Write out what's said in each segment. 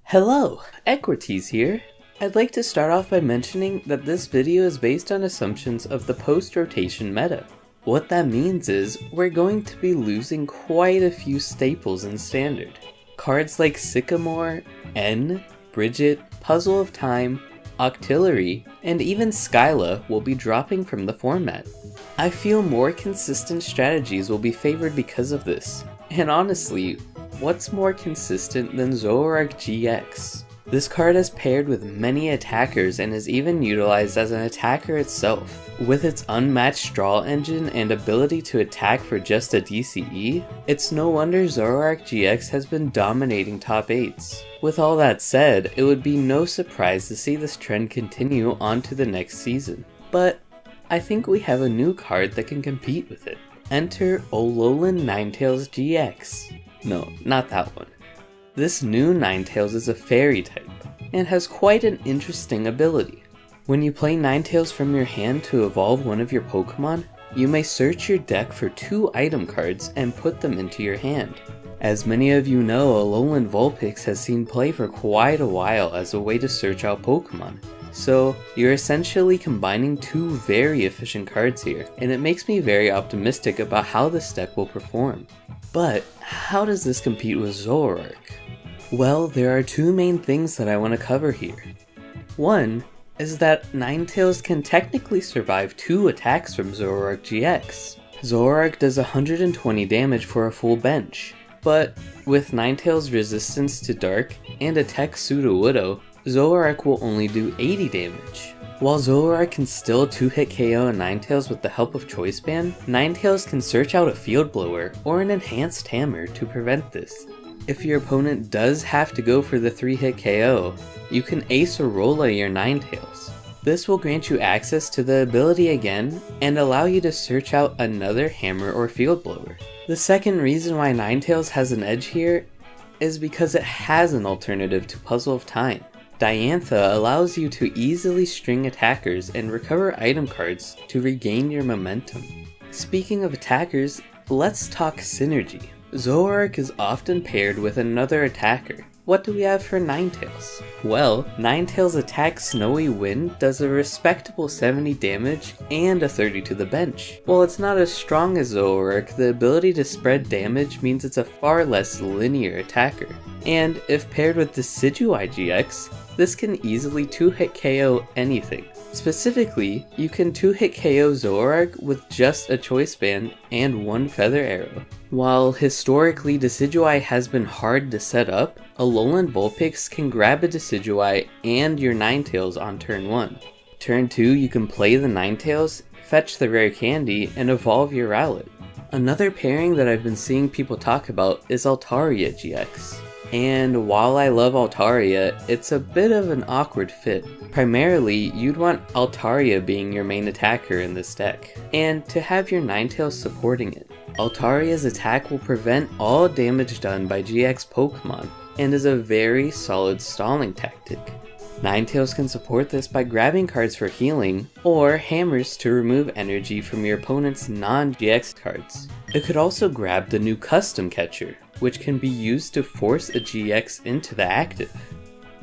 Hello, Ecourts here. I'd like to start off by mentioning that this video is based on assumptions of the post-rotation meta. What that means is, we're going to be losing quite a few staples in Standard. Cards like Sycamore, N, Bridget, Puzzle of Time, Octillery, and even Skyla will be dropping from the format. I feel more consistent strategies will be favored because of this, and honestly, what's more consistent than Zoroark GX? This card is paired with many attackers and is even utilized as an attacker itself. With its unmatched draw engine and ability to attack for just a DCE, it's no wonder Zoroark GX has been dominating top 8s. With all that said, it would be no surprise to see this trend continue on to the next season. But I think we have a new card that can compete with it. Enter Alolan Ninetales GX. No, not that one. This new Ninetales is a fairy type, and has quite an interesting ability. When you play Ninetales from your hand to evolve one of your Pokemon, you may search your deck for 2 item cards and put them into your hand. As many of you know, Alolan Vulpix has seen play for quite a while as a way to search out Pokemon. So you're essentially combining 2 very efficient cards here, and it makes me very optimistic about how this deck will perform. But how does this compete with Zoroark? Well, there are 2 main things that I want to cover here. One is that Ninetales can technically survive 2 attacks from Zoroark GX. Zoroark does 120 damage for a full bench, but with Ninetales' resistance to Dark and a Tech Sudowoodo, Zoroark will only do 80 damage. While Zoroark can still 2-hit KO a Ninetales with the help of Choice Band, Ninetales can search out a Field Blower or an Enhanced Hammer to prevent this. If your opponent does have to go for the 3-hit KO, you can Acerola your Ninetales. This will grant you access to the ability again and allow you to search out another Hammer or Field Blower. The second reason why Ninetales has an edge here is because it has an alternative to Puzzle of Time. Diantha allows you to easily string attackers and recover item cards to regain your momentum. Speaking of attackers, let's talk synergy. Zoroark is often paired with another attacker. What do we have for Ninetales? Well, Ninetales' attack Snowy Wind does a respectable 70 damage and a 30 to the bench. While it's not as strong as Zoroark, the ability to spread damage means it's a far less linear attacker. And if paired with Decidueye GX, this can easily 2-hit KO anything. Specifically, you can 2-hit KO Zoroark with just a Choice Band and 1 Feather Arrow. While historically Decidueye has been hard to set up, Alolan Vulpix can grab a Decidueye and your Ninetales on turn 1. Turn 2 you can play the Ninetales, fetch the rare candy, and evolve your Rowlet. Another pairing that I've been seeing people talk about is Altaria GX. And while I love Altaria, it's a bit of an awkward fit. Primarily, you'd want Altaria being your main attacker in this deck, and to have your Ninetales supporting it. Altaria's attack will prevent all damage done by GX Pokemon, and is a very solid stalling tactic. Ninetales can support this by grabbing cards for healing, or hammers to remove energy from your opponent's non-GX cards. It could also grab the new Custom Catcher, which can be used to force a GX into the active.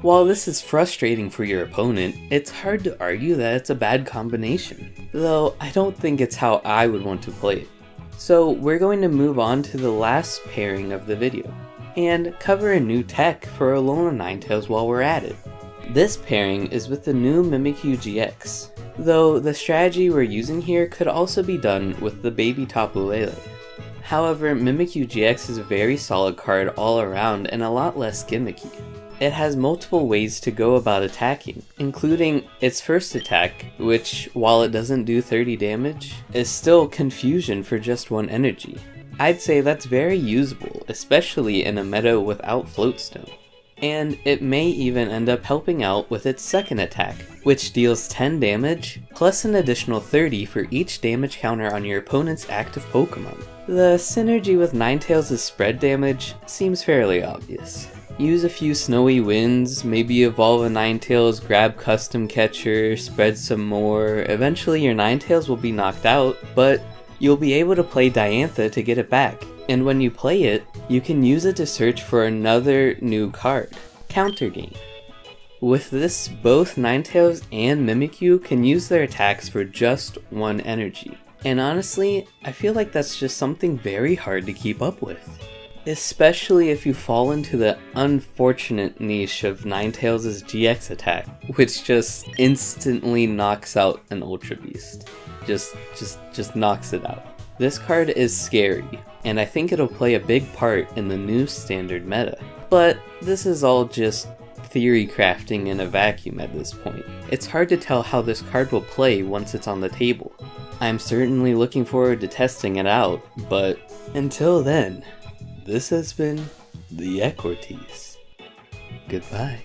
While this is frustrating for your opponent, it's hard to argue that it's a bad combination, though I don't think it's how I would want to play it. So we're going to move on to the last pairing of the video, and cover a new tech for Alolan Ninetales while we're at it. This pairing is with the new Mimikyu GX, though the strategy we're using here could also be done with the baby Tapu Lele. However, Mimikyu GX is a very solid card all around and a lot less gimmicky. It has multiple ways to go about attacking, including its first attack, which, while it doesn't do 30 damage, is still Confusion for just 1 energy. I'd say that's very usable, especially in a meta without Floatstone. And it may even end up helping out with its second attack, which deals 10 damage, plus an additional 30 for each damage counter on your opponent's active Pokemon. The synergy with Ninetales' spread damage seems fairly obvious. Use a few Snowy Winds, maybe evolve a Ninetales, grab Custom Catcher, spread some more. Eventually your Ninetales will be knocked out, but you'll be able to play Diantha to get it back. And when you play it, you can use it to search for another new card. Counter Gain. With this, both Ninetales and Mimikyu can use their attacks for just 1 energy. And honestly, I feel like that's just something very hard to keep up with. Especially if you fall into the unfortunate niche of Ninetales' GX attack, which just instantly knocks out an Ultra Beast. Just knocks it out. This card is scary, and I think it'll play a big part in the new standard meta. But this is all just theory crafting in a vacuum at this point. It's hard to tell how this card will play once it's on the table. I'm certainly looking forward to testing it out, but until then, this has been the Ecourts. Goodbye.